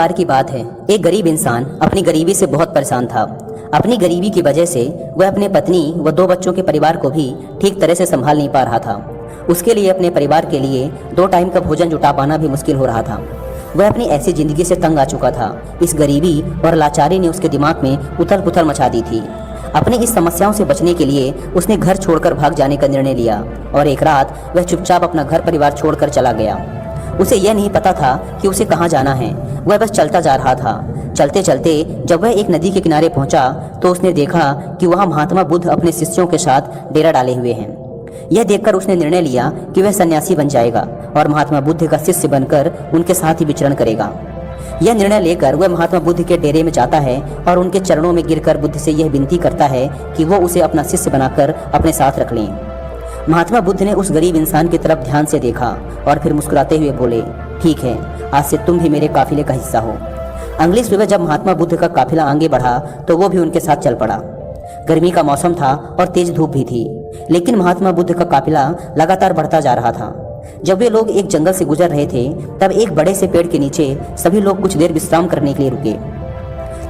बार की बात है, एक गरीब इंसान अपनी गरीबी से बहुत परेशान था। अपनी गरीबी की वजह से वह अपने पत्नी व 2 बच्चों के परिवार को भी ठीक तरह से संभाल नहीं पा रहा था। उसके लिए अपने परिवार के लिए 2 टाइम का भोजन जुटा पाना भी मुश्किल हो रहा था। वह अपनी ऐसी जिंदगी से तंग आ चुका था। इस गरीबी और लाचारी ने उसके दिमाग में उथल पुथल मचा दी थी। अपनी इस समस्याओं से बचने के लिए उसने घर छोड़कर भाग जाने का निर्णय लिया और एक रात वह चुपचाप अपना घर परिवार छोड़कर चला गया। उसे यह नहीं पता था कि उसे कहाँ जाना है। वह बस चलता जा रहा था। चलते चलते जब वह एक नदी के किनारे पहुंचा तो उसने देखा कि वहाँ महात्मा बुद्ध अपने शिष्यों के साथ डेरा डाले हुए हैं। यह देखकर उसने निर्णय लिया कि वह सन्यासी बन जाएगा और महात्मा बुद्ध का शिष्य बनकर उनके साथ ही विचरण करेगा। यह निर्णय लेकर वह महात्मा बुद्ध के डेरे में जाता है और उनके चरणों में गिरकर बुद्ध से यह विनती करता है कि वो उसे अपना शिष्य बनाकर अपने साथ रख लें। महात्मा बुद्ध ने उस गरीब इंसान की तरफ ध्यान से देखा और फिर मुस्कुराते हुए बोले, ठीक है, आज से तुम भी मेरे काफिले का हिस्सा हो। अगली सुबह जब महात्मा बुद्ध का काफिला आगे बढ़ा तो वो भी उनके साथ चल पड़ा। गर्मी का मौसम था और तेज धूप भी थी, लेकिन महात्मा बुद्ध का काफिला लगातार बढ़ता जा रहा था। जब वे लोग एक जंगल से गुजर रहे थे तब एक बड़े से पेड़ के नीचे सभी लोग कुछ देर विश्राम करने के लिए रुके।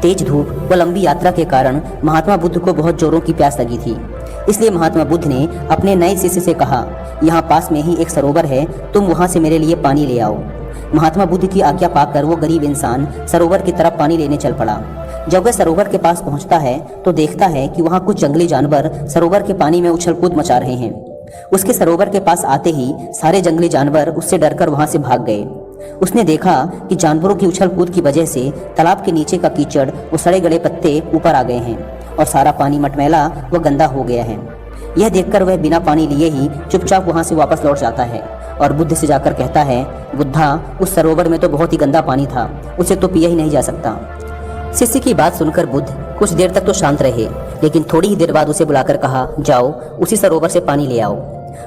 तेज धूप व लंबी यात्रा के कारण महात्मा बुद्ध को बहुत जोरों की प्यास लगी थी। इसलिए महात्मा बुद्ध ने अपने नए शिष्य से कहा, यहाँ पास में ही एक सरोवर है, तुम वहाँ से मेरे लिए पानी ले आओ। महात्मा बुद्ध की आज्ञा पाकर वो गरीब इंसान सरोवर की तरफ पानी लेने चल पड़ा। जब वह सरोवर के पास पहुंचता है तो देखता है कि वहाँ कुछ जंगली जानवर सरोवर के पानी में उछल कूद मचा रहे हैं। उसके सरोवर के पास आते ही सारे जंगली जानवर उससे डरकर वहाँ से भाग गए। उसने देखा कि जानवरों की उछल कूद की वजह से तालाब के नीचे का कीचड़ वो सड़े गले पत्ते ऊपर आ गए हैं और सारा पानी मटमैला व गंदा हो गया है। यह देखकर वह बिना पानी लिए ही चुपचाप वहाँ से वापस लौट जाता है और बुद्ध से जाकर कहता है, बुद्धा, उस सरोवर में तो बहुत ही गंदा पानी था, उसे तो पिया ही नहीं जा सकता। शिष्य की बात सुनकर बुद्ध कुछ देर तक तो शांत रहे, लेकिन थोड़ी ही देर बाद उसे बुलाकर कहा, जाओ उसी सरोवर से पानी ले आओ।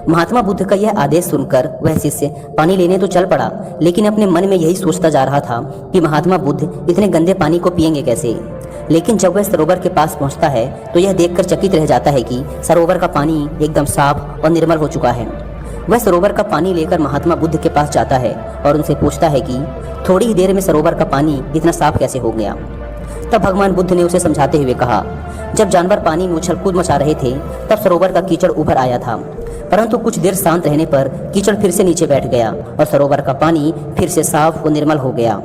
महात्मा बुद्ध का यह आदेश सुनकर वह शिष्य पानी लेने तो चल पड़ा, लेकिन अपने मन में यही सोचता जा रहा था कि महात्मा बुद्ध इतने गंदे पानी को पिएंगे कैसे। लेकिन जब वह सरोवर के पास पहुंचता है तो यह देखकर चकित रह जाता है कि सरोवर का पानी एकदम साफ और निर्मल हो चुका है। वह सरोवर का पानी लेकर महात्मा बुद्ध के पास जाता है और उनसे पूछता है कि थोड़ी ही देर में सरोवर का पानी इतना साफ कैसे हो गया। तब भगवान बुद्ध ने उसे समझाते हुए कहा, जब जानवर पानी में उछल कूद मचा रहे थे तब सरोवर का कीचड़ उभर आया था, परंतु कुछ देर शांत रहने पर कीचड़ फिर से नीचे बैठ गया और सरोवर का पानी फिर से साफ और निर्मल हो गया।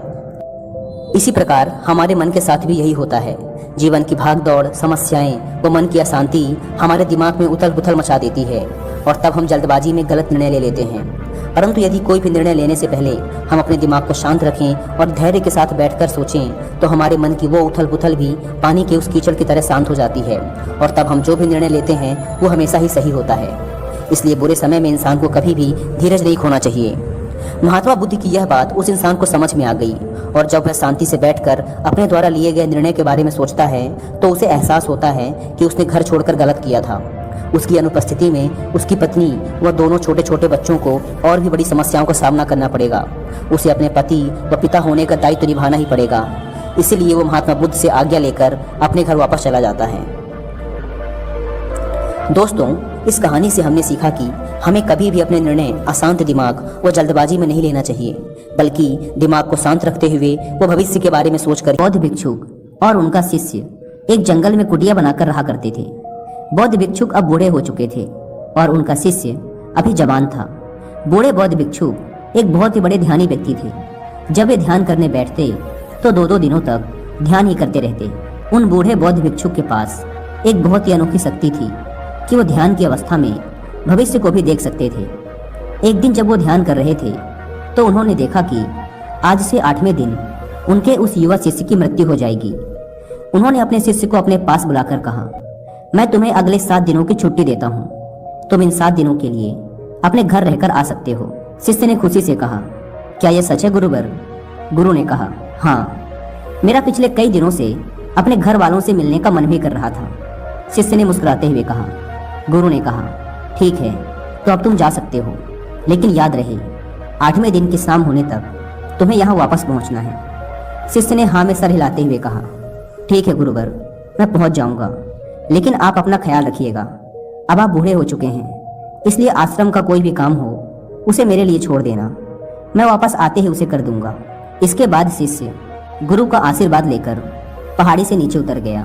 इसी प्रकार हमारे मन के साथ भी यही होता है। जीवन की भागदौड़, समस्याएं व मन की अशांति हमारे दिमाग में उथल पुथल मचा देती है और तब हम जल्दबाजी में गलत निर्णय ले लेते हैं। परंतु यदि कोई भी निर्णय लेने से पहले हम अपने दिमाग को शांत रखें और धैर्य के साथ बैठकर सोचें तो हमारे मन की वो उथल पुथल भी पानी के उस कीचड़ की तरह शांत हो जाती है और तब हम जो भी निर्णय लेते हैं वो हमेशा ही सही होता है। इसलिए बुरे समय में इंसान को कभी भी धीरज नहीं खोना चाहिए। महात्मा बुद्ध की यह बात उस इंसान को समझ में आ गई और जब वह शांति से बैठकर अपने द्वारा लिए गए निर्णय के बारे में सोचता है तो उसे एहसास होता है कि उसने घर छोड़कर गलत किया था। उसकी अनुपस्थिति में उसकी पत्नी व दोनों छोटे छोटे बच्चों को और भी बड़ी समस्याओं का सामना करना पड़ेगा। उसे अपने पति व पिता होने का दायित्व निभाना ही पड़ेगा। इसीलिए वो महात्मा बुद्ध से आज्ञा लेकर अपने घर वापस चला जाता है। दोस्तों, इस कहानी से हमने सीखा कि हमें कभी भी अपने निर्णय अशांत दिमाग व जल्दबाजी में नहीं लेना चाहिए, बल्कि दिमाग को शांत रखते हुए वो भविष्य के बारे में सोचकर। बौद्ध भिक्षुक और उनका शिष्य एक जंगल में कुटिया बनाकर रहा करते थे। बौद्ध भिक्षुक अब बूढ़े हो चुके थे और उनका शिष्य अभी जवान था। बूढ़े बौद्ध भिक्षुक एक बहुत ही बड़े ध्यानी व्यक्ति थे। जब वे ध्यान करने बैठते तो 2-2 दिनों तक ध्यान ही करते रहते। उन बूढ़े बौद्ध भिक्षुक के पास एक बहुत ही अनोखी शक्ति थी कि वो ध्यान की अवस्था में भविष्य को भी देख सकते थे। एक दिन जब वो ध्यान कर रहे थे तो उन्होंने देखा कि आज से 8वें दिन उनके उस युवा शिष्य की मृत्यु हो जाएगी। उन्होंने अपने शिष्य को अपने पास बुलाकर कहा, मैं तुम्हें अगले 7 दिनों की छुट्टी देता हूँ, तुम इन 7 दिनों के लिए अपने घर रहकर आ सकते हो। शिष्य ने खुशी से कहा, क्या यह सच है गुरुवर? गुरु ने कहा, हाँ, मेरा पिछले कई दिनों से अपने घर वालों से मिलने का मन भी कर रहा था। शिष्य ने मुस्कुराते हुए कहा। गुरु ने कहा, ठीक है, तो अब तुम जा सकते हो, लेकिन याद रहे 8वें दिन की शाम होने तक तुम्हें यहाँ वापस पहुँचना है। शिष्य ने हाँ में सर हिलाते हुए कहा, ठीक है गुरुवर, मैं पहुँच जाऊँगा, लेकिन आप अपना ख्याल रखिएगा। अब आप बूढ़े हो चुके हैं, इसलिए आश्रम का कोई भी काम हो उसे मेरे लिए छोड़ देना, मैं वापस आते ही उसे कर दूंगा। इसके बाद शिष्य गुरु का आशीर्वाद लेकर पहाड़ी से नीचे उतर गया,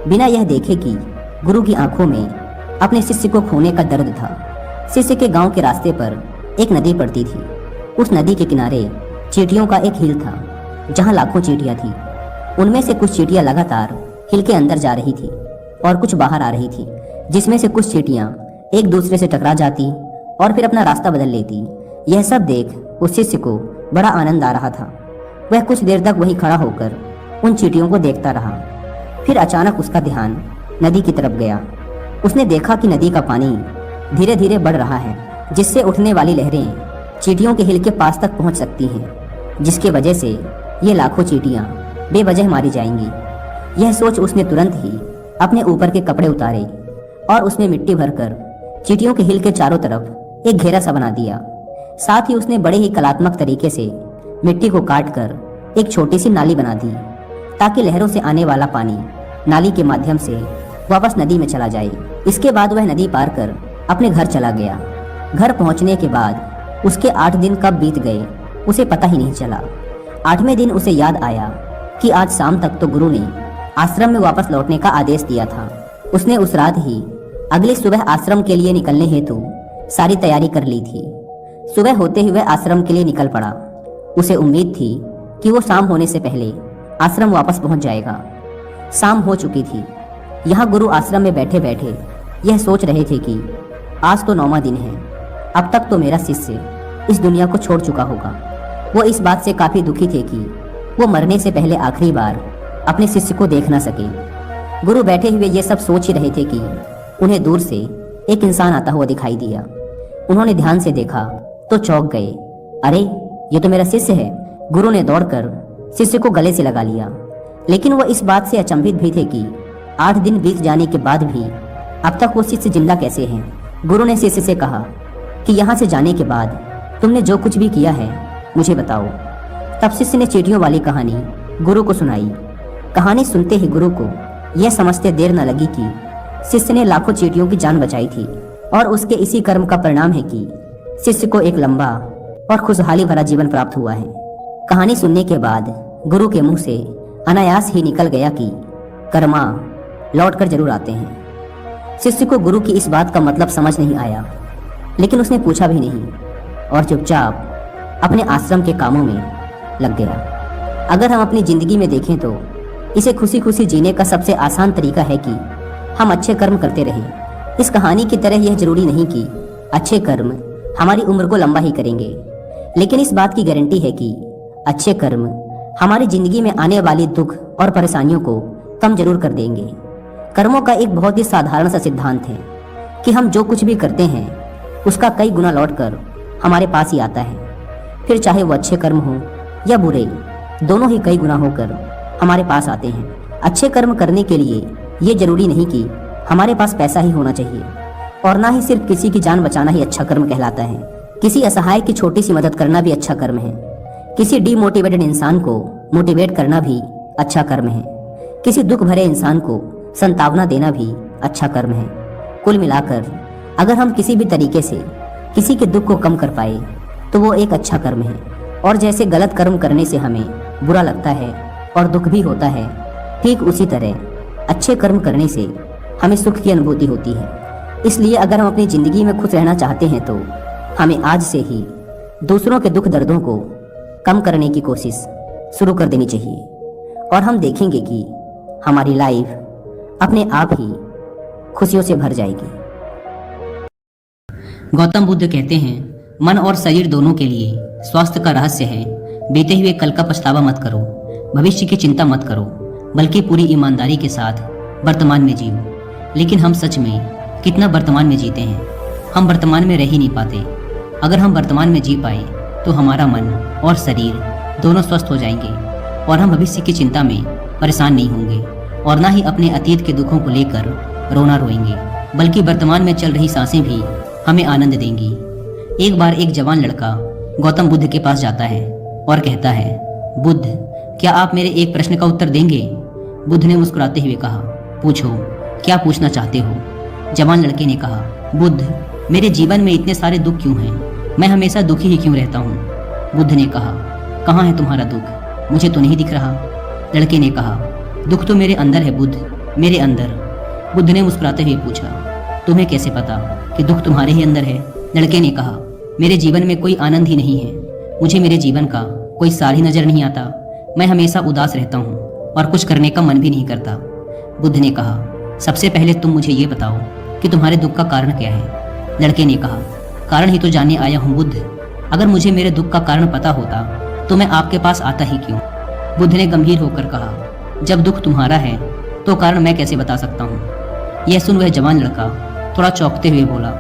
बिना यह देखे कि गुरु की आंखों में अपने शिष्य को खोने का दर्द था। शिष्य के गांव के रास्ते पर एक नदी पड़ती थी। उस नदी के किनारे चींटियों का एक हिल था, जहां लाखों चींटियां थी। उनमें से कुछ चींटियां लगातार हिल के अंदर जा रही थी और कुछ बाहर आ रही थी, जिसमें से कुछ चींटियां एक दूसरे से टकरा जाती और फिर अपना रास्ता बदल लेती। यह सब देख उस शिष्य को बड़ा आनंद आ रहा था। वह कुछ देर तक वहीं खड़ा होकर उन चींटियों को देखता रहा। फिर अचानक उसका ध्यान नदी की तरफ गया। उसने देखा कि नदी का पानी धीरे धीरे बढ़ रहा है, जिससे उठने वाली लहरें चींटियों के हिल के पास तक पहुंच सकती हैं, जिसके वजह से ये लाखों चींटियां बेवजह मारी जाएंगी। यह सोच उसने तुरंत ही अपने ऊपर के कपड़े उतारे और उसमें मिट्टी भरकर चींटियों के हिल के चारों तरफ एक घेरा सा बना दिया। साथ ही उसने बड़े ही कलात्मक तरीके से मिट्टी को काट कर एक छोटी सी नाली बना दी, ताकि लहरों से आने वाला पानी नाली के माध्यम से वापस नदी में चला जाए। इसके बाद वह नदी पार कर अपने घर चला गया। घर पहुंचने के बाद उसके 8 दिन कब बीत गए उसे पता ही नहीं चला। 8वें दिन उसे याद आया कि आज शाम तक तो गुरु ने आश्रम में वापस लौटने का आदेश दिया था। उसने उस रात ही अगली सुबह आश्रम के लिए निकलने हेतु सारी तैयारी कर ली थी। सुबह होते ही वह आश्रम के लिए निकल पड़ा। उसे उम्मीद थी कि वो शाम होने से पहले आश्रम वापस पहुंच जाएगा। शाम हो चुकी थी। यहाँ गुरु आश्रम में बैठे बैठे यह सोच रहे थे कि आज तो 9वां दिन है। अब तक तो मेरा शिष्य इस दुनिया को छोड़ चुका होगा। वो इस बात से काफी दुखी थे कि वो मरने से पहले आखिरी बार अपने शिष्य को देख ना सके। गुरु बैठे हुए ये सब सोच ही रहे थे कि उन्हें दूर से एक इंसान आता हुआ दिखाई दिया। उन्होंने ध्यान से देखा तो चौंक गए। अरे, ये तो मेरा शिष्य है। गुरु ने दौड़कर शिष्य को गले से लगा लिया। लेकिन वो इस बात से अचंभित भी थे कि 8 दिन बीत जाने के बाद भी अब तक वो शिष्य जिंदा कैसे हैं। गुरु ने शिष्य से कहा कि यहाँ से जाने के बाद तुमने जो कुछ भी किया है मुझे बताओ। तब शिष्य ने चींटियों वाली कहानी गुरु को सुनाई। कहानी सुनते ही गुरु को यह समझते देर न लगी कि शिष्य ने लाखों चींटियों की जान बचाई थी और उसके इसी कर्म का परिणाम है कि शिष्य को एक लंबा और खुशहाली भरा जीवन प्राप्त हुआ है। कहानी सुनने के बाद गुरु के मुंह से अनायास ही निकल गया कि कर्मा लौटकर जरूर आते हैं। शिष्य को गुरु की इस बात का मतलब समझ नहीं आया, लेकिन उसने पूछा भी नहीं और चुपचाप अपने आश्रम के कामों में लग गया। अगर हम अपनी जिंदगी में देखें तो इसे खुशी खुशी जीने का सबसे आसान तरीका है कि हम अच्छे कर्म करते रहें। इस कहानी की तरह यह जरूरी नहीं कि अच्छे कर्म हमारी उम्र को लंबा ही करेंगे, लेकिन इस बात की गारंटी है कि अच्छे कर्म हमारी जिंदगी में आने वाली दुख और परेशानियों को कम जरूर कर देंगे। कर्मों का एक बहुत ही साधारण सा सिद्धांत है कि हम जो कुछ भी करते हैं उसका कई गुना लौटकर हमारे पास ही आता है। फिर चाहे वो अच्छे कर्म हो या बुरे, दोनों ही कई गुना होकर हमारे पास आते हैं। अच्छे कर्म करने के लिए ये जरूरी नहीं कि हमारे पास पैसा ही होना चाहिए, और ना ही सिर्फ किसी की जान बचाना ही अच्छा कर्म कहलाता है। किसी असहाय की छोटी सी मदद करना भी अच्छा कर्म है। किसी डीमोटिवेटेड इंसान को मोटिवेट करना भी अच्छा कर्म है। किसी दुख भरे इंसान को संतावना देना भी अच्छा कर्म है। कुल मिलाकर अगर हम किसी भी तरीके से किसी के दुख को कम कर पाए तो वो एक अच्छा कर्म है। और जैसे गलत कर्म करने से हमें बुरा लगता है और दुख भी होता है, ठीक उसी तरह अच्छे कर्म करने से हमें सुख की अनुभूति होती है। इसलिए अगर हम अपनी ज़िंदगी में खुश रहना चाहते हैं तो हमें आज से ही दूसरों के दुख दर्दों को कम करने की कोशिश शुरू कर देनी चाहिए, और हम देखेंगे कि हमारी लाइफ अपने आप ही खुशियों से भर जाएगी। गौतम बुद्ध कहते हैं, मन और शरीर दोनों के लिए स्वास्थ्य का रहस्य है बीते हुए कल का पछतावा मत करो, भविष्य की चिंता मत करो, बल्कि पूरी ईमानदारी के साथ वर्तमान में जियो। लेकिन हम सच में कितना वर्तमान में जीते हैं? हम वर्तमान में रह ही नहीं पाते। अगर हम वर्तमान में जी पाए तो हमारा मन और शरीर दोनों स्वस्थ हो जाएंगे और हम भविष्य की चिंता में परेशान नहीं होंगे, और ना ही अपने अतीत के दुखों को लेकर रोना रोएंगे, बल्कि वर्तमान में चल रही सांसें भी हमें आनंद देंगी। एक बार एक जवान लड़का गौतम बुद्ध के पास जाता है और कहता है, बुद्ध, क्या आप मेरे एक प्रश्न का उत्तर देंगे? बुद्ध ने मुस्कुराते हुए कहा, पूछो, क्या पूछना चाहते हो? जवान लड़के ने कहा, बुद्ध, मेरे जीवन में इतने सारे दुख क्यों हैं? मैं हमेशा दुखी ही क्यों रहता हूँ? बुद्ध ने कहा, कहाँ है तुम्हारा दुख? मुझे तो नहीं दिख रहा। लड़के ने कहा, दुख तो मेरे अंदर है बुद्ध, मेरे अंदर। बुद्ध ने मुस्कुराते हुए पूछा, तुम्हें कैसे पता कि दुख तुम्हारे ही अंदर है? लड़के ने कहा, मेरे जीवन में कोई आनंद ही नहीं है, मुझे मेरे जीवन का कोई सार ही नजर नहीं आता। मैं हमेशा उदास रहता हूँ और कुछ करने का मन भी नहीं करता। बुद्ध ने कहा, सबसे पहले तुम मुझे ये बताओ कि तुम्हारे दुख का कारण क्या है? लड़के ने कहा, कारण ही तो जानने आया हूँ बुद्ध। अगर मुझे मेरे दुख का कारण पता होता तो मैं आपके पास आता ही क्यों? बुद्ध ने गंभीर होकर कहा, जब दुख तुम्हारा है तो कारण मैं कैसे बता सकता हूँ? यह सुन वह जवान लड़का थोड़ा चौंकते हुए बोला,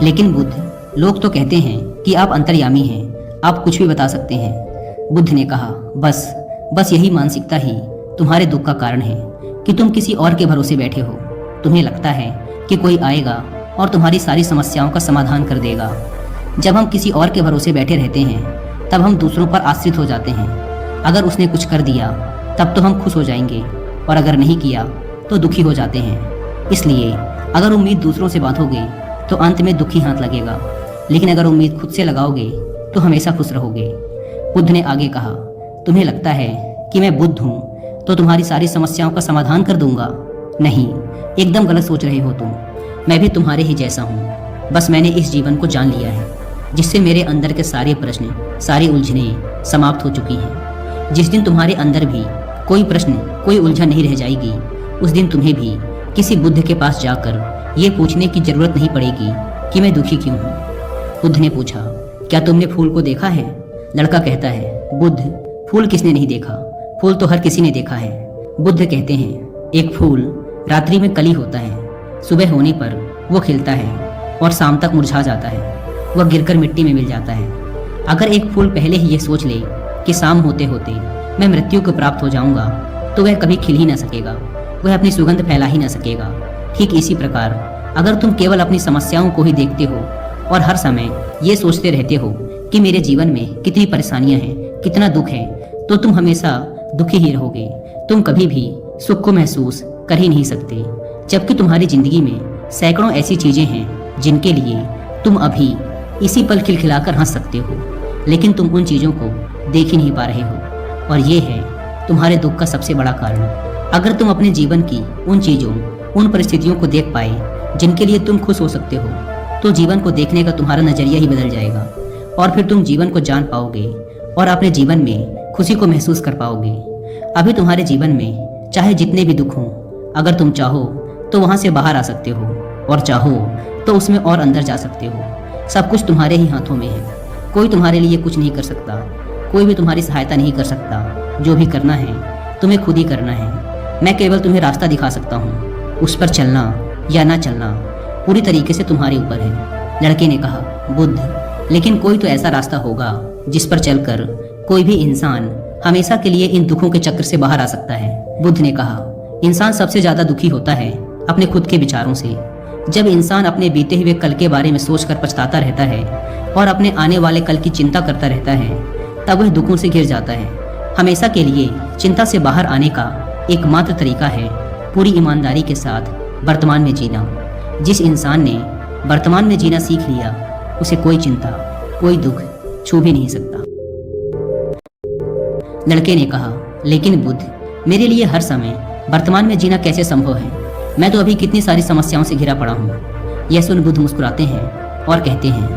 लेकिन बुद्ध, लोग तो कहते हैं कि आप अंतर्यामी हैं, आप कुछ भी बता सकते हैं। बुद्ध ने कहा, बस यही मानसिकता ही तुम्हारे दुख का कारण है कि तुम किसी और के भरोसे बैठे हो। तुम्हें लगता है कि कोई आएगा और तुम्हारी सारी समस्याओं का समाधान कर देगा। जब हम किसी और के भरोसे बैठे रहते हैं तब हम दूसरों पर आश्रित हो जाते हैं। अगर उसने कुछ कर दिया तब तो हम खुश हो जाएंगे और अगर नहीं किया तो दुखी हो जाते हैं। इसलिए अगर उम्मीद दूसरों से बांधोगे तो अंत में दुखी हाथ लगेगा, लेकिन अगर उम्मीद खुद से लगाओगे तो हमेशा खुश रहोगे। बुद्ध ने आगे कहा, तुम्हें लगता है कि मैं बुद्ध हूँ तो तुम्हारी सारी समस्याओं का समाधान कर दूंगा? नहीं, एकदम गलत सोच रहे हो तुम। मैं भी तुम्हारे ही जैसा हूँ, बस मैंने इस जीवन को जान लिया है जिससे मेरे अंदर के सारे प्रश्न, सारी उलझनें समाप्त हो चुकी हैं। जिस दिन तुम्हारे अंदर भी कोई प्रश्न, कोई उलझन नहीं रह जाएगी, उस दिन तुम्हें भी किसी बुद्ध के पास जाकर ये पूछने की जरूरत नहीं पड़ेगी कि मैं दुखी क्यों हूँ। बुद्ध ने पूछा, क्या तुमने फूल को देखा है? लड़का कहता है, बुद्ध, फूल किसने नहीं देखा? फूल तो हर किसी ने देखा है। बुद्ध कहते हैं, एक फूल रात्रि में कली होता है, सुबह होने पर वो खिलता है और शाम तक मुरझा जाता है, वह गिरकर मिट्टी में मिल जाता है। अगर एक फूल पहले ही ये सोच ले कि शाम होते होते मैं मृत्यु को प्राप्त हो जाऊंगा तो वह कभी खिल ही ना सकेगा, वह अपनी सुगंध फैला ही ना सकेगा। ठीक इसी प्रकार अगर तुम केवल अपनी समस्याओं को ही देखते हो और हर समय ये सोचते रहते हो कि मेरे जीवन में कितनी परेशानियां हैं, कितना दुख है, तो तुम हमेशा दुखी ही रहोगे। तुम कभी भी सुख को महसूस कर ही नहीं सकते, जबकि तुम्हारी जिंदगी में सैकड़ों ऐसी चीजें हैं जिनके लिए तुम अभी इसी पल खिलखिलाकर हंस सकते हो, लेकिन तुम उन चीजों को देख ही नहीं पा रहे हो और ये है तुम्हारे दुख का सबसे बड़ा कारण। अगर तुम अपने जीवन की उन चीजों, उन परिस्थितियों को देख पाए जिनके लिए तुम खुश हो सकते हो, तो जीवन को देखने का तुम्हारा नजरिया ही बदल जाएगा और फिर तुम जीवन को जान पाओगे और अपने जीवन में खुशी को महसूस कर पाओगे। अभी तुम्हारे जीवन में चाहे जितने भी दुख हों, अगर तुम चाहो तो वहां से बाहर आ सकते हो और चाहो तो उसमें और अंदर जा सकते हो। सब कुछ तुम्हारे ही हाथों में है। कोई तुम्हारे लिए कुछ नहीं कर सकता, कोई भी तुम्हारी सहायता नहीं कर सकता। जो भी करना है तुम्हें खुद ही करना है। मैं केवल तुम्हें रास्ता दिखा सकता हूँ, उस पर चलना या ना चलना पूरी तरीके से तुम्हारे ऊपर है। लड़के ने कहा, बुद्ध, लेकिन कोई तो ऐसा रास्ता होगा जिस पर चलकर कोई भी इंसान हमेशा के लिए इन दुखों के चक्र से बाहर आ सकता है। बुद्ध ने कहा, इंसान सबसे ज्यादा दुखी होता है अपने खुद के विचारों से। जब इंसान अपने बीते हुए कल के बारे में सोचकर पछताता रहता है और अपने आने वाले कल की चिंता करता रहता है, तब वह दुखों से घिर जाता है। हमेशा के लिए चिंता से बाहर आने का एकमात्र तरीका है पूरी ईमानदारी के साथ वर्तमान में जीना। जिस इंसान ने वर्तमान में जीना सीख लिया, उसे कोई चिंता, कोई दुख छू भी नहीं सकता। लड़के ने कहा, लेकिन बुद्ध, मेरे लिए हर समय वर्तमान में जीना कैसे संभव है? मैं तो अभी कितनी सारी समस्याओं से घिरा पड़ा हूँ। यह सुन बुद्ध मुस्कुराते हैं और कहते हैं,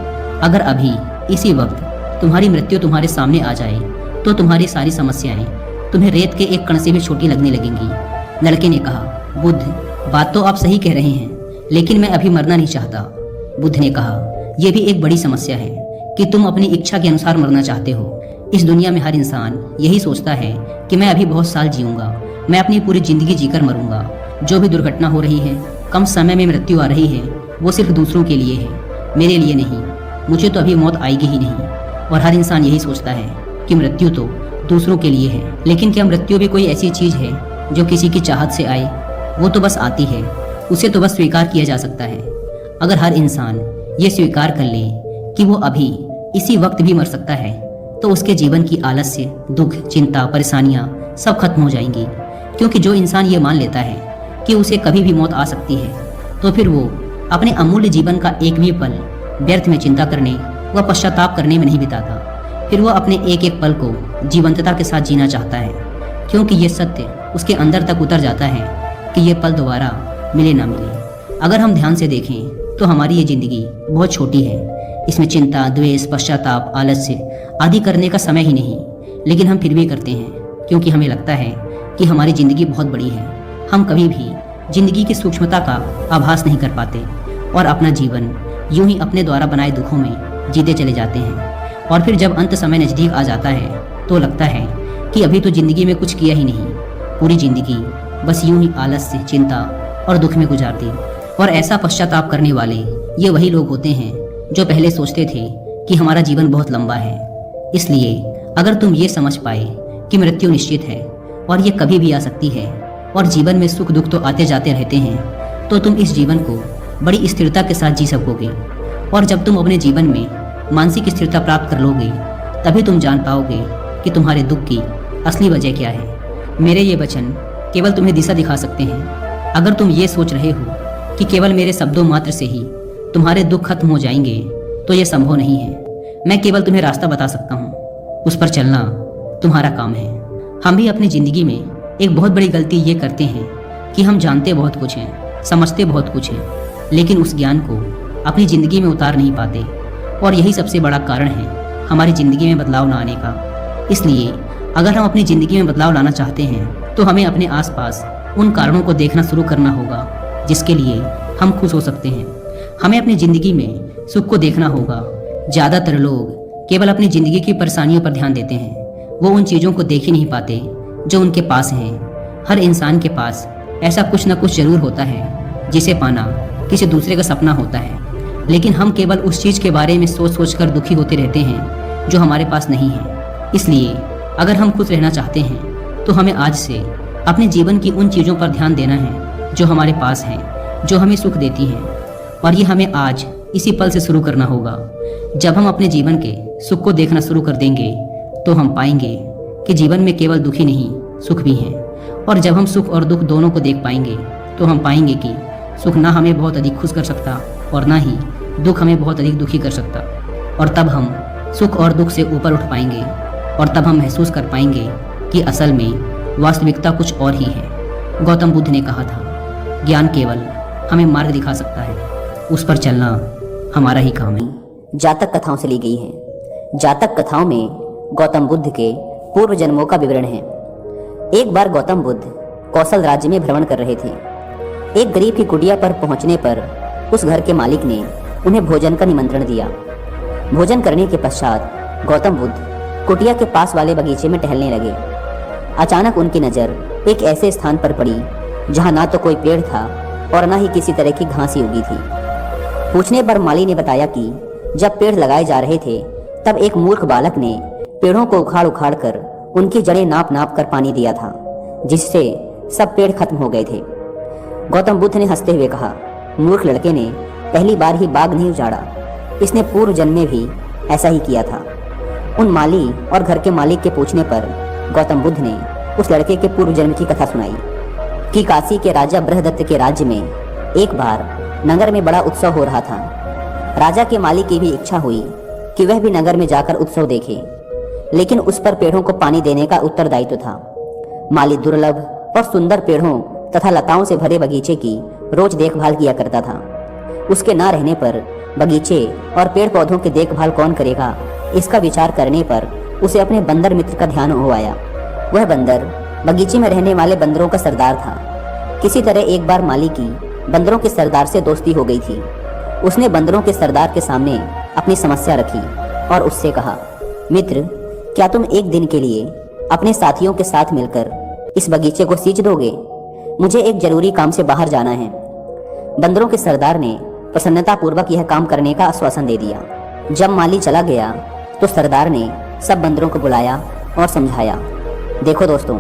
अगर अभी इसी वक्त तुम्हारी मृत्यु तुम्हारे सामने आ जाए तो तुम्हारी सारी समस्याएं तुम्हें रेत के एक कण से भी छोटी लगने लगेंगी। लड़के ने कहा, बुद्ध, बात तो आप सही कह रहे हैं, लेकिन मैं अभी मरना नहीं चाहता। बुद्ध ने कहा, यह भी एक बड़ी समस्या है कि तुम अपनी इच्छा के अनुसार मरना चाहते हो। इस दुनिया में हर इंसान यही सोचता है कि मैं अभी बहुत साल जीऊंगा, मैं अपनी पूरी जिंदगी जीकर मरूंगा। जो भी दुर्घटना हो रही है, कम समय में मृत्यु आ रही है, वो सिर्फ दूसरों के लिए है, मेरे लिए नहीं। मुझे तो अभी मौत आएगी ही नहीं। और हर इंसान यही सोचता है कि मृत्यु तो दूसरों के लिए है, लेकिन क्या मृत्यु भी कोई ऐसी चीज है जो किसी की चाहत से आए? वो तो बस आती है, उसे तो बस स्वीकार किया जा सकता है। अगर हर इंसान ये स्वीकार कर ले कि वो अभी इसी वक्त भी मर सकता है, तो उसके जीवन की आलस्य, दुख, चिंता, परेशानियां सब खत्म हो जाएंगी। क्योंकि जो इंसान ये मान लेता है कि उसे कभी भी मौत आ सकती है, तो फिर वो अपने अमूल्य जीवन का एक भी पल व्यर्थ में चिंता करने व पश्चाताप करने में नहीं बिताता। फिर वो अपने एक एक पल को जीवंतता के साथ जीना चाहता है, क्योंकि ये सत्य उसके अंदर तक उतर जाता है कि ये पल दोबारा मिले ना मिले। अगर हम ध्यान से देखें तो हमारी ये ज़िंदगी बहुत छोटी है। इसमें चिंता, द्वेष, पश्चाताप, आलस्य आदि करने का समय ही नहीं, लेकिन हम फिर भी करते हैं क्योंकि हमें लगता है कि हमारी ज़िंदगी बहुत बड़ी है। हम कभी भी ज़िंदगी की सूक्ष्मता का आभास नहीं कर पाते और अपना जीवन यूं ही अपने द्वारा बनाए दुखों में जीते चले जाते हैं। और फिर जब अंत समय नज़दीक आ जाता है तो लगता है कि अभी तो ज़िंदगी में कुछ किया ही नहीं, पूरी ज़िंदगी बस यूं ही आलस्य, चिंता और दुख में गुजार दी। और ऐसा पश्चाताप करने वाले ये वही लोग होते हैं जो पहले सोचते थे कि हमारा जीवन बहुत लंबा है। इसलिए अगर तुम ये समझ पाए कि मृत्यु निश्चित है और ये कभी भी आ सकती है और जीवन में सुख दुख तो आते जाते रहते हैं, तो तुम इस जीवन को बड़ी स्थिरता के साथ जी सकोगे। और जब तुम अपने जीवन में मानसिक स्थिरता प्राप्त कर लोगे, तभी तुम जान पाओगे कि तुम्हारे दुख की असली वजह क्या है। मेरे ये वचन केवल तुम्हें दिशा दिखा सकते हैं। अगर तुम ये सोच रहे हो कि केवल मेरे शब्दों मात्र से ही तुम्हारे दुख खत्म हो जाएंगे, तो ये संभव नहीं है। मैं केवल तुम्हें रास्ता बता सकता हूँ, उस पर चलना तुम्हारा काम है। हम भी अपनी ज़िंदगी में एक बहुत बड़ी गलती ये करते हैं कि हम जानते बहुत कुछ हैं, समझते बहुत कुछ हैं, लेकिन उस ज्ञान को अपनी ज़िंदगी में उतार नहीं पाते। और यही सबसे बड़ा कारण है हमारी ज़िंदगी में बदलाव ना आने का। इसलिए अगर हम अपनी ज़िंदगी में बदलाव लाना चाहते हैं तो हमें अपने आसपास उन कारणों को देखना शुरू करना होगा जिसके लिए हम खुश हो सकते हैं। हमें अपनी ज़िंदगी में सुख को देखना होगा। ज़्यादातर लोग केवल अपनी ज़िंदगी की परेशानियों पर ध्यान देते हैं, वो उन चीज़ों को देख ही नहीं पाते जो उनके पास हैं। हर इंसान के पास ऐसा कुछ न कुछ ज़रूर होता है जिसे पाना किसी दूसरे का सपना होता है, लेकिन हम केवल उस चीज़ के बारे में सोच सोच कर दुखी होते रहते हैं जो हमारे पास नहीं है। इसलिए अगर हम खुश रहना चाहते हैं तो हमें आज से अपने जीवन की उन चीज़ों पर ध्यान देना है जो हमारे पास हैं, जो हमें सुख देती हैं। और ये हमें आज इसी पल से शुरू करना होगा। जब हम अपने जीवन के सुख को देखना शुरू कर देंगे तो हम पाएंगे कि जीवन में केवल दुख ही नहीं, सुख भी हैं। और जब हम सुख और दुख दोनों को देख पाएंगे तो हम पाएंगे कि सुख ना हमें बहुत अधिक खुश कर सकता और ना ही दुख हमें बहुत अधिक दुखी कर सकता। और तब हम सुख और दुख से ऊपर उठ पाएंगे और तब हम महसूस कर पाएंगे कि असल में वास्तविकता कुछ और ही है। गौतम बुद्ध ने कहा था, ज्ञान केवल हमें मार्ग दिखा सकता है, उस पर चलना हमारा ही काम है। जातक कथाओं से ली गई है। जातक कथाओं में गौतम बुद्ध के पूर्व जन्मों का विवरण है। एक बार गौतम बुद्ध कौशल राज्य में भ्रमण कर रहे थे। एक गरीब की कुटिया पर पहुंचने पर उस घर के मालिक ने उन्हें भोजन का निमंत्रण दिया। भोजन करने के पश्चात गौतम बुद्ध कुटिया के पास वाले बगीचे में टहलने लगे। अचानक उनकी नज़र एक ऐसे स्थान पर पड़ी जहां ना तो कोई पेड़ था और ना ही किसी तरह की घास ही उगी थी। पूछने पर माली ने बताया कि जब पेड़ लगाए जा रहे थे तब एक मूर्ख बालक ने पेड़ों को उखाड़ उखाड़ कर उनकी जड़ें नाप नाप कर पानी दिया था, जिससे सब पेड़ खत्म हो गए थे। गौतम बुद्ध ने हंसते हुए कहा, मूर्ख लड़के ने पहली बार ही बाग नहीं उजाड़ा, इसने पूर्व जन्म में भी ऐसा ही किया था। उन माली और घर के मालिक के पूछने पर गौतम बुद्ध ने उस लड़के के पूर्व जन्म की कथा सुनाई कि काशी के राजा बृहदत्त के राज्य में एक बार नगर में बड़ा उत्सव हो रहा था। राजा के मालिक की भी इच्छा हुई कि वह भी नगर में जाकर उत्सव देखे, लेकिन उस पर पेड़ों को पानी देने का उत्तरदायित्व था। माली दुर्लभ और सुंदर पेड़ों तथा लताओं से भरे बगीचे की रोज देखभाल किया करता था। उसके ना रहने पर बगीचे और पेड़ पौधों की देखभाल कौन करेगा, इसका विचार करने पर उसे अपने बंदर मित्र का ध्यान हो आया। वह बंदर बगीचे में रहने वाले बंदरों का सरदार था। किसी तरह एक बार माली की बंदरों के सरदार से दोस्ती हो गई थी। उसने बंदरों के सरदार के सामने अपनी समस्या रखी और उससे कहा, मित्र, क्या तुम एक दिन के लिए अपने साथियों के साथ मिलकर इस बगीचे को सींच दोगे? मुझे एक जरूरी काम से बाहर जाना है। बंदरों के सरदार ने प्रसन्नतापूर्वक यह काम करने का आश्वासन दे दिया। जब माली चला गया तो सरदार ने सब बंदरों को बुलाया और समझाया, देखो दोस्तों,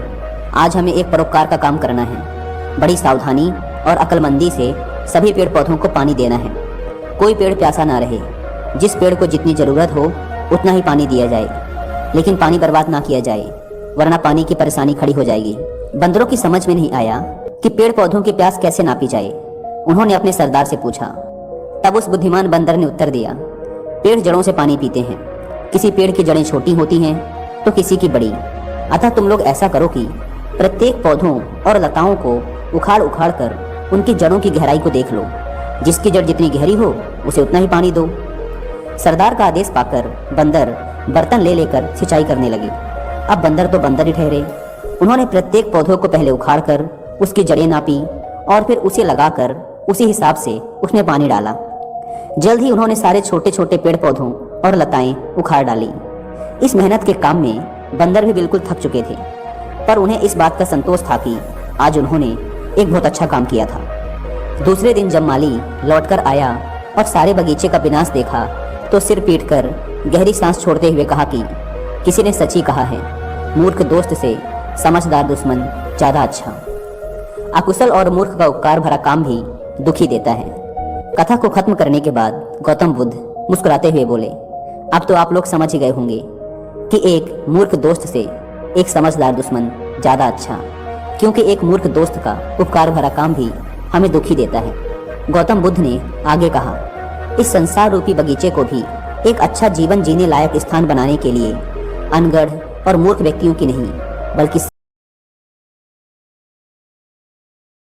आज हमें एक परोपकार का काम करना है। बड़ी सावधानी और अक्लमंदी से सभी पेड़ पौधों को पानी देना है। कोई पेड़ प्यासा ना रहे। जिस पेड़ को जितनी ज़रूरत हो उतना ही पानी दिया जाए, लेकिन पानी बर्बाद ना किया जाए, वरना पानी की परेशानी खड़ी हो जाएगी। बंदरों की समझ में नहीं आया कि पेड़ पौधों की प्यास कैसे नापी जाए। उन्होंने अपने सरदार से पूछा। तब उस बुद्धिमान बंदर ने उत्तर दिया, पेड़ जड़ों से पानी पीते हैं, किसी पेड़ की जड़ें छोटी होती हैं तो किसी की बड़ी। अतः तुम लोग ऐसा करो कि प्रत्येक पौधों और लताओं को उखाड़ उखाड़ कर उनकी जड़ों की गहराई को देख लो। जिसकी जड़ जितनी गहरी हो उसे उतना ही पानी दो। सरदार का आदेश पाकर बंदर बर्तन ले लेकर सिंचाई करने लगे। अब बंदर तो बंदर ही ठहरे। उन्होंने प्रत्येक पौधों को पहले उखाड़ कर उसकी जड़ें नापी और फिर उसे लगाकर उसी हिसाब से उसमें पानी डाला। जल्द ही उन्होंने सारे छोटे छोटे पेड़ पौधों और लताएं उखाड़ डाली। इस मेहनत के काम में बंदर भी बिल्कुल थक चुके थे, पर उन्हें इस बात का संतोष था कि आज उन्होंने एक बहुत अच्छा काम किया था। दूसरे दिन जब माली लौटकर आया और सारे बगीचे का विनाश देखा तो सिर पीटकर गहरी सांस छोड़ते हुए कहा कि किसी ने सच ही कहा है, मूर्ख दोस्त से समझदार दुश्मन ज्यादा अच्छा। अकुशल और मूर्ख का उपकार भरा काम भी दुखी देता है। कथा को खत्म करने के बाद गौतम बुद्ध मुस्कुराते हुए बोले, अब तो आप लोग समझ ही गए होंगे कि एक मूर्ख दोस्त से एक समझदार दुश्मन ज्यादा अच्छा, क्योंकि एक मूर्ख दोस्त का उपकार भरा काम भी हमें दुखी देता है। गौतम बुद्ध ने आगे कहा, इस संसार रूपी बगीचे को भी एक अच्छा जीवन जीने लायक स्थान बनाने के लिए अनगढ़ और मूर्ख व्यक्तियों की नहीं बल्कि